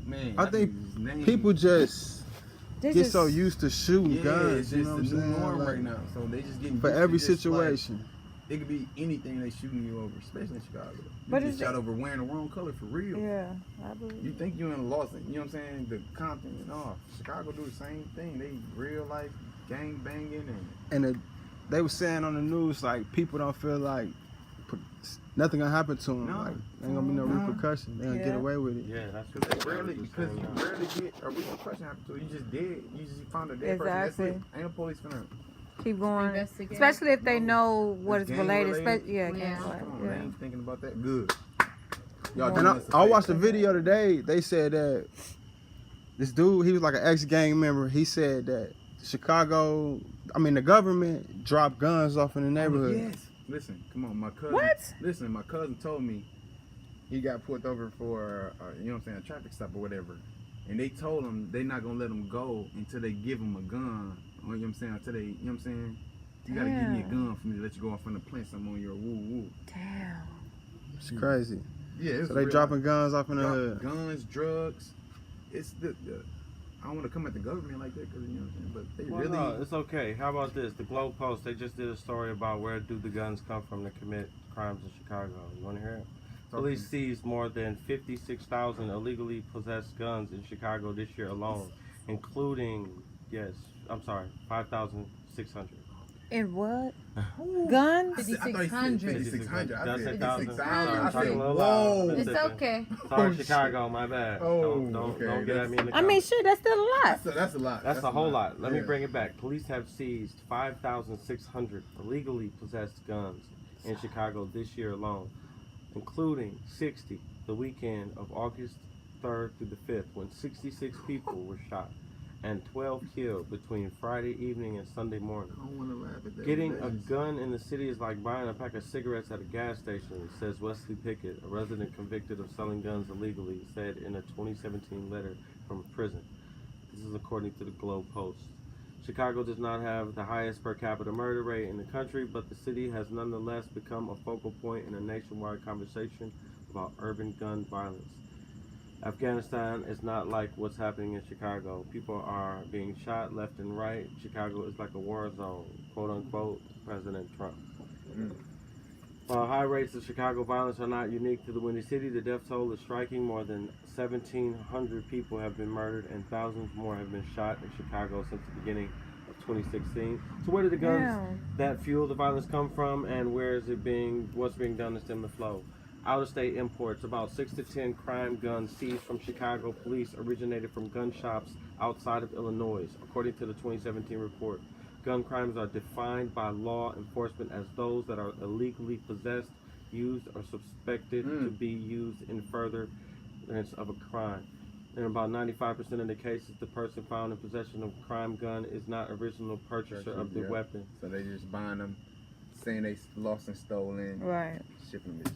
man. I think his name. people just They get just- so used to shooting yeah, guns. it's You just know the what I'm new saying? norm Like, right now. So they just getting for used to every just, like, situation. it could be anything they shooting you over, especially in Chicago. You But get is shot over wearing the wrong color for real. Yeah, I believe. You think you in Los, you know what I'm saying? The Compton and all. Chicago do the same thing. They real life gang banging and They were saying on the news, like, people don't feel like nothing gonna happen to them. No. Like, ain't gonna be no No. repercussion. They gonna get Yeah. away with it. Yeah, that's because what they rarely they're because saying you now. rarely get a repercussion happen to you. You just dead. You just found a dead Exactly. person. That's it. Ain't no police gonna. Keep going. Investigate. Especially if they know what It's is gang related. related. Yeah, Yeah. gang Come on, related. they Yeah. ain't thinking about that. Good. Y'all And doing us a I favor. watched a video today. They said that this dude, he was like an ex-gang member. He said that the government dropped guns off in the neighborhood. Yes. Listen, come on, my cousin. What? Listen, my cousin told me he got pulled over for, you know what I'm saying, a traffic stop or whatever. And they told him they not gonna let him go until they give him a gun. Or, you know what I'm saying? Until they, you know what I'm saying? You gotta give me a gun for me to let you go off in the plant something on your woo. Damn. It's crazy. Yeah, it's So they real. dropping guns off in the Drop hood. guns, drugs. It's I don't want to come at the government like that because you know what I'm saying, but they Well, really. no, it's okay. How about this? The Globe Post, they just did a story about where do the guns come from to commit crimes in Chicago. You want to hear it? Police seized more than 56,000 illegally possessed guns in Chicago this year alone, including, 5,600. And what? Guns? 5,600. 5,600. I That's said 1,000. 56,000. Sorry, I I'm talking said, a little loud. whoa. That's It's it. okay. Sorry, Oh, Chicago, my bad. Oh, don't okay. get at me in the I mean, comments. shit, that's still a lot. That's a lot. That's a whole lot. Let me Yeah. bring it back. Police have seized 5,600 illegally possessed guns in Chicago this year alone, including 60 the weekend of August 3rd through the 5th, when 66 people were shot and 12 killed between Friday evening and Sunday morning. I don't want to laugh at that. Getting a gun in the city is like buying a pack of cigarettes at a gas station, says Wesley Pickett, a resident convicted of selling guns illegally, said in a 2017 letter from prison. This is according to the Globe Post. Chicago does not have the highest per capita murder rate in the country, but the city has nonetheless become a focal point in a nationwide conversation about urban gun violence. Afghanistan is not like what's happening in Chicago. People are being shot left and right. Chicago is like a war zone, quote unquote, President Trump. While high rates of Chicago violence are not unique to the Windy City, the death toll is striking. More than 1,700 people have been murdered and thousands more have been shot in Chicago since the beginning of 2016. So where did the guns that fuel the violence come from, and what's being done to stem the flow? Out-of-state imports. About 6 to 10 crime guns seized from Chicago police originated from gun shops outside of Illinois, according to the 2017 report. Gun crimes are defined by law enforcement as those that are illegally possessed, used, or suspected to be used in furtherance of a crime. In about 95% of the cases, the person found in possession of a crime gun is not original purchaser of the weapon. So they just buying them, saying they lost and stolen, Right. shipping them.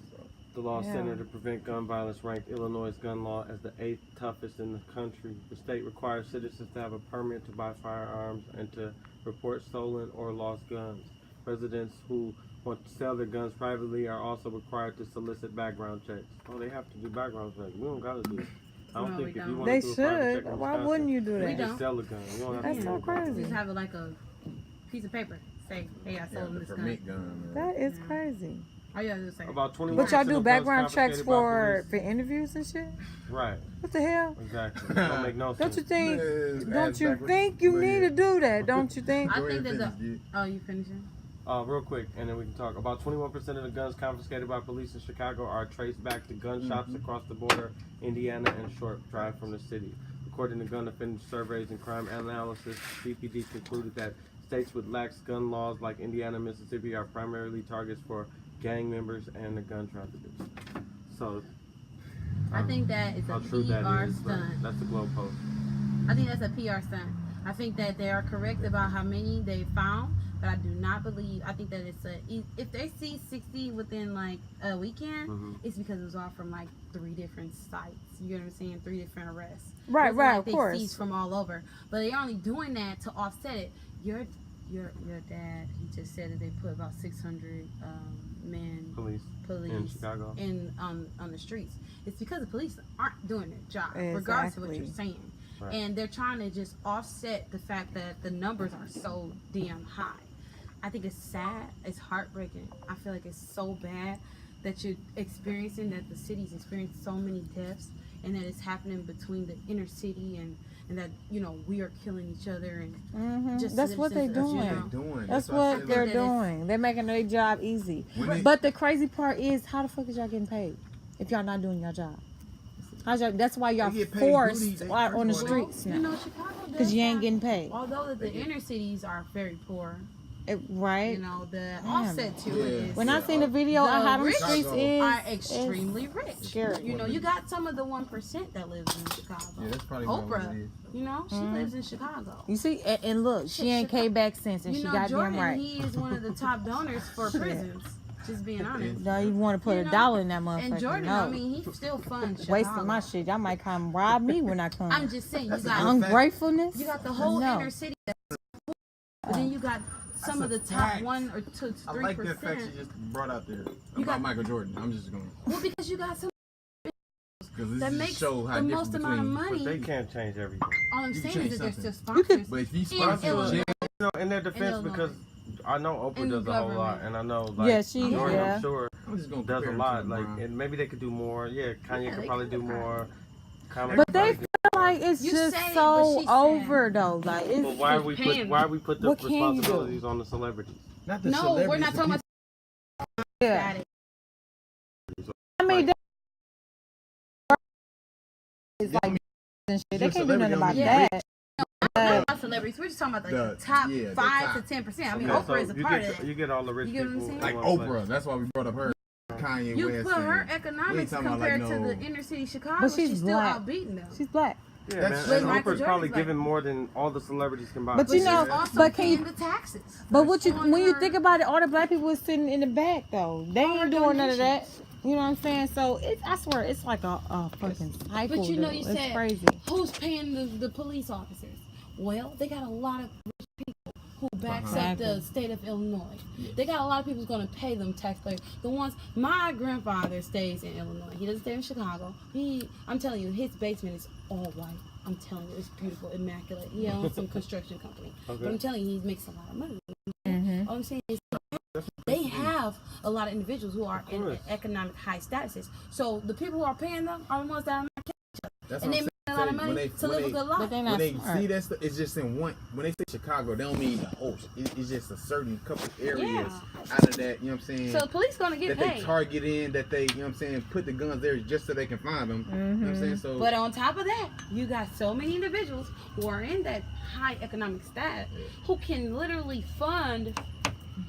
The Law Center to Prevent Gun Violence ranked Illinois' gun law as the 8th toughest in the country. The state requires citizens to have a permit to buy firearms and to report stolen or lost guns. Residents who want to sell their guns privately are also required to solicit background checks. Oh, they have to do background checks. We don't gotta do it. I don't think if you want They to do a private should. check in Why Wisconsin, wouldn't you do We that? you don't. just sell a gun. You don't have That's to so do it. crazy. Just have it like a piece of paper. Say, hey, I sold him The this gun. permit gun. That is crazy. All you gotta do is say, About 21% But y'all of do guns background checks confiscated by for police- interviews and shit? Right, What the hell? exactly. Don't make no Don't sense. you think? Yeah, Don't ass you backwards. think you Go need to ahead. do that? Don't you think? I Go think ahead, that finish, G. oh, you finishing? Real quick, and then we can talk. About 21% of the guns confiscated by police in Chicago are traced back to gun shops across the border, Indiana, and short drive from the city. According to gun offender surveys and crime analysis, CPD concluded that states with lax gun laws like Indiana and Mississippi are primarily targets for gang members and the gun traffickers. So, I think that is a how true that PR is, but stunt. that's the Globe Post. I think that's a PR stunt. I think that they are correct about how many they found, but I do not believe. I think that it's if they see 60 within like a weekend, it's because it was all from like 3 different sites. You know what I'm saying? 3 different arrests. Right, It's right, like of they course. seized from all over, but they're only doing that to offset it. Your dad, he just said that they put about 600 men Police in Chicago. on the streets. It's because the police aren't doing their job, regardless of what you're saying. Right. And they're trying to just offset the fact that the numbers are so damn high. I think it's sad. It's heartbreaking. I feel like it's so bad that you're experiencing that the city's experienced so many deaths, and that it's happening between the inner city and that we are killing each other and just That's what they're citizens, doing. Doing. That's why I what said, they're that it's- doing. They're making their job easy. But the crazy part is, how the fuck is y'all getting paid if y'all not doing your job? That's why y'all They get paid forced booty. out on the First of all, streets You now. know, Chicago does Because you ain't have- getting paid. Although that the inner cities are very poor, Right? the offset to it is When I seen the video of how the rich streets Chicago is, are extremely rich. scary. You got some of the 1% that lives in Chicago. Yeah, that's probably what Oprah, it is. she lives in Chicago. You see, and look, she ain't came back since, and she got Jordan, damn right. he is one of the top donors for prisons. Just being honest. Don't even want to put You a know, dollar in that motherfucker. And Jordan, no. I mean, he still funds Chicago. Wasting my shit. Y'all might come rob me when I come. I'm just saying, you got Ungratefulness. the whole No. inner city, but then you got some of the top 1 or 2 to 3%. I like that fact you just brought out there about got- Michael Jordan. I'm just going Well, because you got some because that this makes just show how the different most amount of between. money. But they can't change everything. All I'm You can saying change is that there's still something. sponsors. But if he in sponsors Illinois. jail, In their defense, Illinois. because I know Oprah In does a whole lot, government. and I know Yeah, she- Jordan, yeah. I'm sure, I'm just gonna does a compare him lot. to Like, LeBron. and maybe they could do more. Yeah, Kanye Yeah, could they probably could do do more. Kanye But could they probably do feel like it's You just say it, but so she said- over though. Like it's But why we paying put the What can you do? responsibilities on the celebrities? Not the No, we're celebrities, not the talking about yeah. that. I mean, people. it's like and shit. They You're a can't do nothing about celebrity, that. Not about celebrities. We're just talking about the top yeah, the 5 top. to 10%. I mean, Okay, Oprah so is a you part get of that. you get all the rich You get what I'm people. saying? in Like one place. Oprah. That's why we brought up her. Kanye You West. put her and- we ain't economics talking about, compared like, to no- the inner city Chicago, But she's she's still black. outbeating them. She's black. Yeah, That's man. true. And Michael Oprah's probably Jordan's like- giving more than all the celebrities combined. But But you know, she's also but can paying you? the taxes. But what you on when you her- think about it, all the black people is sitting in the back though. They All her ain't doing none of that. donations. You know what I'm saying? So I swear it's like a fucking cycle. But you know, dude. you it's said crazy. who's paying the police officers? Well, they got a lot of rich people who backs up the state of Illinois. They got a lot of people who's going to pay them taxpayers. The ones, my grandfather stays in Illinois. He doesn't stay in Chicago. I'm telling you, his basement is all white. I'm telling you, it's beautiful, immaculate. He owns some construction company. But I'm telling you, he makes a lot of money. All I'm saying is they have a lot of individuals who are in economic high statuses. So the people who are paying them are the ones that are not That's and what they I'm make a lot of money to live a good life. When they see that stuff, it's just in one. When they say Chicago, they don't mean the whole. It's just a certain couple areas out of that. You know what I'm saying? So the police gonna get that paid. They target in, that they, you know what I'm saying, put the guns there just so they can find them. You know what I'm saying? So, but on top of that, you got so many individuals who are in that high economic status who can literally fund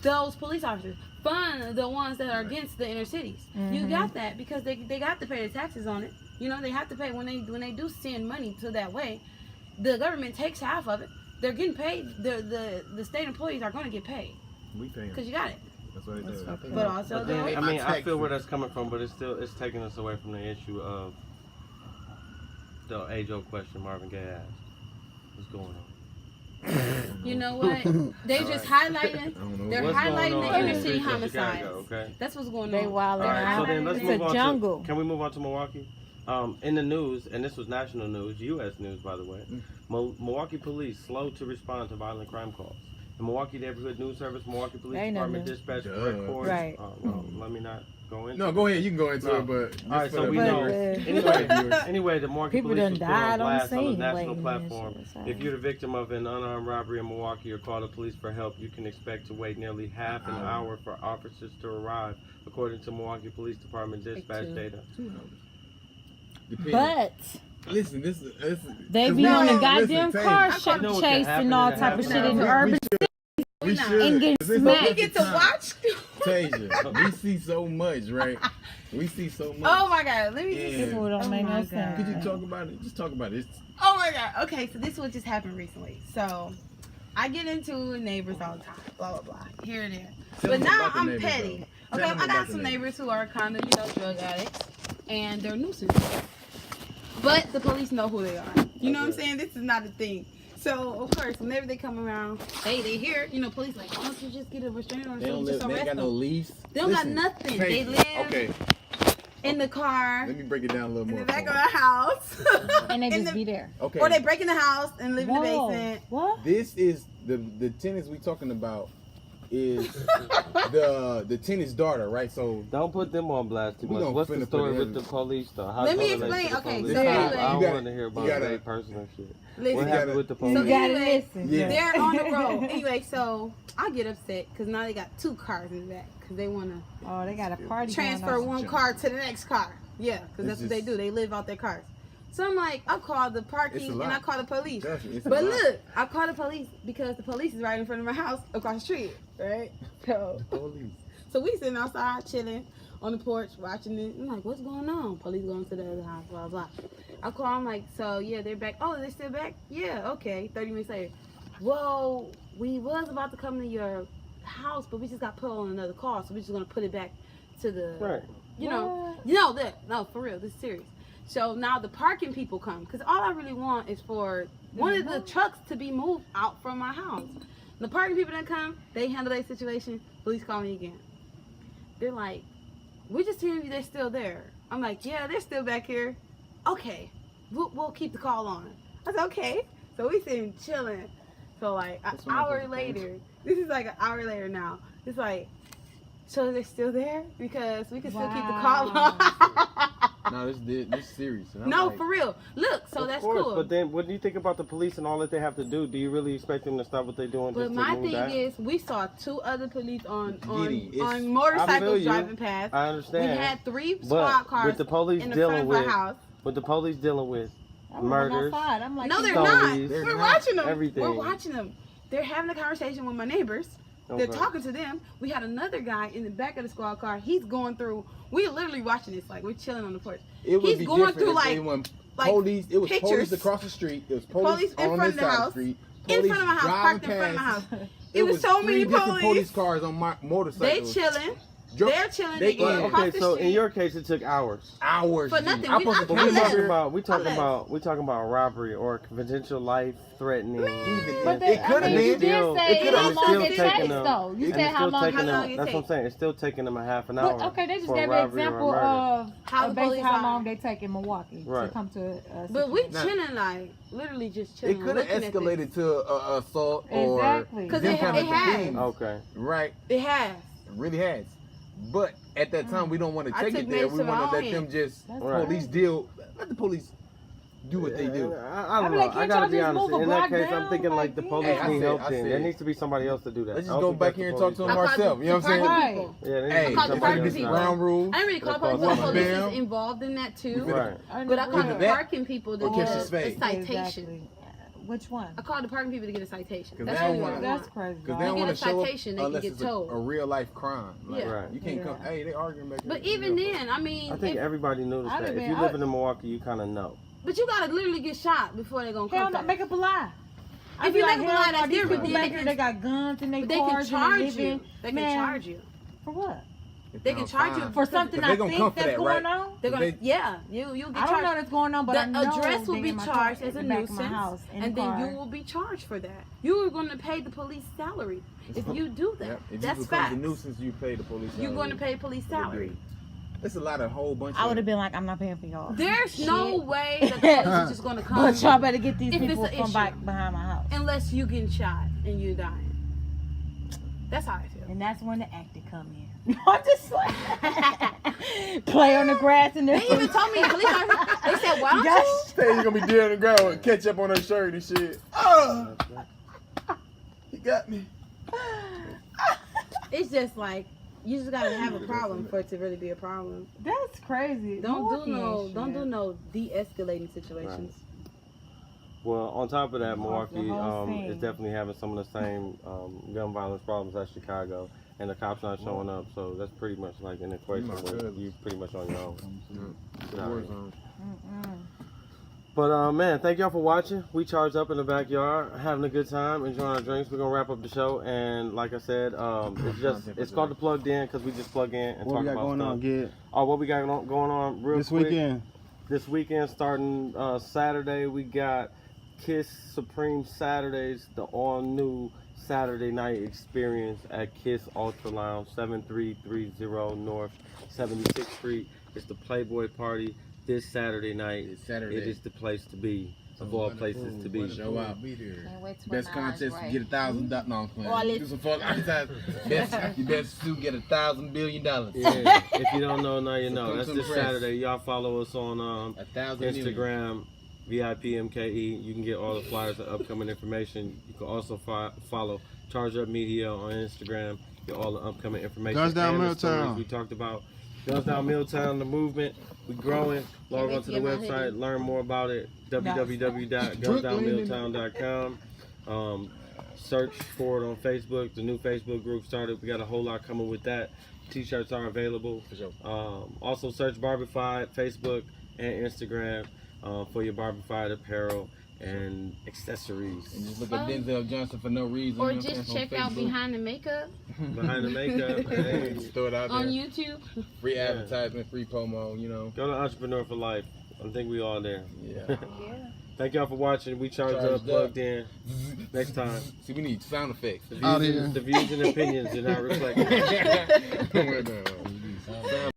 those police officers, fund the ones that are against the inner cities. You got that because they got to pay the taxes on it. You know, they have to pay when they do send money to that way. The government takes half of it. They're getting paid. The state employees are going to get paid. we pay them. Because you got it. That's what they do. But also, But then, I mean, I feel where that's coming from, but it's taking us away from the issue of the age-old question Marvin Gaye asked. What's going on? you know what? They just highlighting. They're What's highlighting going the on inner in city Chicago, homicides. okay? That's what's going on. They wild All right, so then let's It's move a on jungle. to. Can we move on to Milwaukee? In the news, and this was national news, U.S. news, by the way. Milwaukee police slow to respond to violent crime calls. The Milwaukee Neighborhood News Service, Milwaukee Police Department dispatch records. Right. Well, let me not go into. No, go ahead. You can go into it, but all right, so we know. Anyway, the Milwaukee People Police was done put on died on the blast on the scene national waiting and platform. shit. If you're the victim of an unarmed robbery in Milwaukee or call the police for help, you can expect to wait nearly half an hour for officers to arrive, according to Milwaukee Police Department dispatch data. But listen, they be on the goddamn car chasing all type of shit in the urban we should. and getting smacked. We get to watch. Tasia, we see so much, right? We see so much. Oh my God! Let me. People don't make no sense. Could you talk about it? Just talk about it. Oh my God! Okay, so this is what just happened recently. So I get into neighbors all the time, blah blah blah, here and there. But now I'm petty. Okay, I got some neighbors who are kind of drug addicts, and they're nuisances. But the police know who they are. You know what I'm saying? This is not a thing. So of course, whenever they come around, they hear, police like, why don't you just get a restraining order? They don't live. They ain't got no leaves. They don't got nothing. They live in the car. Let me break it down a little more. In the back of the house. And they just be there. Okay. Or they break in the house and live in the basement. What? This is the tenants we talking about is the tenant's daughter, right? So don't put them on blast too We much. gonna What's the finna story put it with in. the police though? How Let me they relate explain. to the Okay, police? so I anyway. don't gotta- want to hear about you gotta- that personal shit. Listen. What happened with the police? You gotta anyway, listen. Yeah. They're on the road. Anyway, so I get upset because now they got 2 cars in the back because they want to Oh, they got a party transfer going on. one car to the next car. Yeah, because that's what they do. They live out their cars. So I'm like, I call the It's parking a lot. and I call the police. It's a But lot. look, I call the police because the police is right in front of my house across the street, right? So we sitting outside chilling on the porch watching it. I'm like, what's going on? Police going to the other house, blah, blah. I call them like, so yeah, they're back. Oh, they're still back? Yeah, okay. 30 minutes later. Well, we was about to come to your house, but we just got put on another call, so we're just going to put it back to the, Right. no, for real, this is serious. So now the parking people come, because all I really want is for one of the trucks to be moved out from my house. The parking people that come, they handle their situation. Police call me again. They're like, we're just hearing you, they're still there. I'm like, yeah, they're still back here. Okay, we'll keep the call on. I said, okay. So we sitting chilling. So like an hour later, this is like an hour later now. It's like, so they're still there? Because we can still keep the call on. No, this serious. No, for real. Look, so that's cool. But then, what do you think about the police and all that they have to do? Do you really expect them to stop what they're doing? But just my to move thing that? is, we saw 2 other police on I feel motorcycles you. driving past. I understand. We had 3 But squad cars with the police in the dealing front of with our house. what the police dealing with, I'm murders. outside. I'm like, No, they're Stories. not. They're We're not. watching them. Everything. We're watching them. They're having a conversation with my neighbors. They're Okay. talking to them. We had another guy in the back of the squad car. He's going through. We're literally watching this. Like we're chilling on the porch. It would He's be going different through if like they went like police. It was pictures. police across the street. It was police in on front this of the side of house. the street. In Police front of my house, driving parked in front of my past. house. It was so many three different police. cars on my They motorcycles. chilling. They're chilling. They Well, going across Okay, the so street. in your case, it took hours. Hours. For G. nothing. I'm We supposed not to But I we left. talking about robbery or potential life threatening. But It could have you been. did say It could how have long still it taken takes them. though. You And said it's how still long. taking how them. long it That's what I'm take? saying. It's still taking them a half an hour. But okay, they just for gave an robbery or example murder. of How the basically police how are. long they take in Milwaukee Right. to come to. But we Now- chilling like literally just chilling. It could have looking at this. escalated to assault or Exactly. 'Cause them it kind of has. things. Okay. Right, It has. it really has. But at that time, we don't want to I take took it there. matters We to my want to own let them hands. just That's Right. police deal. Let the police do what they do. I I'd don't be know. like, I can't gotta y'all be just honest. move a In that block case, I'm down? thinking like Like, the damn. police Hey, I need said- help. I Then there said- needs to be somebody else to do that. Let's I just don't go think back that's here and the talk to police. them I called ourselves. You know what I'm saying? Right. people. Yeah, they Hey, need I called to the somebody parking do some people. ground rules. I didn't really call That's police, but called the police Bam. is involved in that too. Right. But I called Either the that parking people to or get catch a the spade. citation. Exactly. Which one? I called the parking people to get a citation. 'Cause That's they really don't what I wanna- want. That's crazy. Because They they don't get want a to show up citation, they can unless get it's towed. a real life crime. Like, Yeah. Right. You can't Yeah. come. Hey, they arguing back But here. even then, I mean, I think if- everybody noticed I'd that. have If been- you live in Milwaukee, you kind of know. but you gotta literally get shot before they're gonna Hell come. no, back. make up a lie. If I'd be you like, make up a hell lie, no, that's these different. people Then back they here, can- they got guns in their But they can cars charge and they you. living. They can Man, charge you. For what? They can charge you For something But they I gonna think come for that's that, going right? on? They're gonna, They- yeah, you'll get I don't charged. know that's going on, but The I know address will they be in my charged car, as a in the back of nuisance, my house, in and the then car. you will be charged for that. You are going to pay the police salary if you do that. Yep. If That's you become fact. the nuisance, you pay the police. You're going to salary. pay police What they salary. do. It's a lot of whole bunch. I would of have been like, I'm not paying for y'all. There's no Shit. way that the police is just going to come But y'all better get these If it's people an from issue. back behind my house. unless you getting shot and you dying. That's how I feel. And that's when the acting come in. I'm just like, play on the grass and They even told me, police officer, they said, why don't you? Say you're gonna be dead on the ground with ketchup on her shirt and shit. Oh, he got me. It's just like, you just got to have a problem for it to really be a problem. That's crazy. Don't do Milwaukee no, and don't do shit. no de-escalating situations. Well, on top of that, Off the Milwaukee whole is scene. definitely having some of the same gun violence problems as Chicago, and the cops not showing up. So that's pretty much like an equation My where cousin. you pretty much on your own. The war zone. But man, thank y'all for watching. We charged up in the backyard, having a good time, enjoying our drinks. We're gonna wrap up the show, and like I said, it's called the Plugged In because we just plug in and What talk we got about going stuff. on, Gid? Oh, what we got going on real This quick. weekend. This weekend, starting Saturday, we got Kiss Supreme Saturdays, the all-new Saturday night experience at Kiss Ultra Lounge, 7330 North 76th Street. It's the Playboy Party this Saturday night. It's Saturday. It is the place to be, of all places to be. Show out. Be there. Can't wait to Best when I contest was to get $1,000. No, I'm playing. All it- Do some fuck exercise. Best, you best to get $1,000 billion. Yeah, if you don't know, now you So know. come That's to the this press. Saturday. Y'all follow us on 1,000 million. Instagram, VIPMKE. You can get all the flyers and upcoming information. You can also follow Charge Up Media on Instagram. Get all the upcoming information. Guns Down and the stories Milltown. we talked about. Guns Down Milltown, the movement. We growing. Log wait on to to the get my website. hoodie. Learn more about it. www.gunsdownmilltown.com. Search for it on Facebook. The new Facebook group started. We got a whole lot coming with that. T-shirts are available. For sure. Also search Barbified Facebook and Instagram for your Barbified apparel and accessories. And just look at Denzel Johnson for no reason. Or you know what I'm just saying, check on out Facebook. Behind the Makeup Behind the makeup. Hey, Just throw it out on there. YouTube. Free advertisement, free promo, you know. go to Entrepreneur for Life. I think we all there. Yeah. Thank y'all for watching. We charged Charged up, plugged in. Next time. See, we need sound effects. The Out views, here. the views and opinions do not reflect. Sound